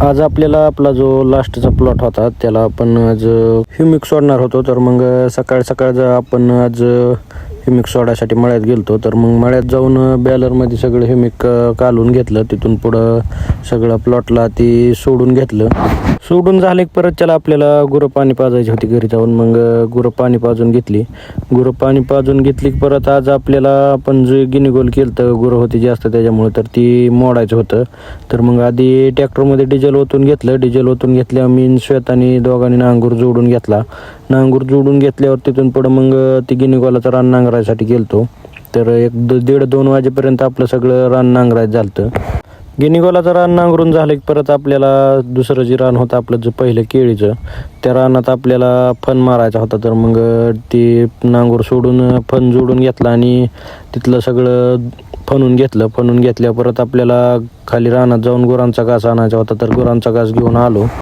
आज आपल्याला आपला जो लास्टचा प्लॉट होता त्याला आपण आज ह्युमिक सोडणार होतो. तर मग सकाळ आपण आज ह्युमिक सोडायसाठी मळ्यात गेलतो. तर मग मळ्यात जाऊन बॅलरमध्ये सगळं ह्युमिक काढून घेतलं. तिथून पुढं सगळं प्लॉटला ती सोडून घेतलं. सोडून झालं की परत त्याला आपल्याला गुरं पाणी पाजायची होती घरी जाऊन. मग गुरं पाणी पाजून घेतली. की परत आज आपल्याला आपण जे गिनीगोल केलं तर गुरं होती जास्त त्याच्यामुळं तर ती मोडायचं होतं. तर मग आधी ट्रॅक्टरमध्ये डिझेल ओतून घेतलं. मी श्वेतानी दोघांनी नांगूर जोडून घेतला. नांगूर जोडून घेतल्यावर तिथून पुढं मग ती गिनीगोलाचं रान नांगरायसाठी गेलतो. तर 1-1.5-2 वाजेपर्यंत आपलं सगळं रान नांगरायचं झालं. गिनीगोलाचं रान नांगरून झालं की परत आपल्याला दुसरं जे रान होतं आपलं जे पहिलं केळीचं त्या रानात आपल्याला फन मारायचा होता. तर मग ती नांगूर सोडून फन जोडून घेतला आणि तिथलं सगळं फनून घेतल्यावर परत आपल्याला खाली रानात जाऊन गुरांचा घास आणायचा होता. तर गुरांचा घास घेऊन आलो.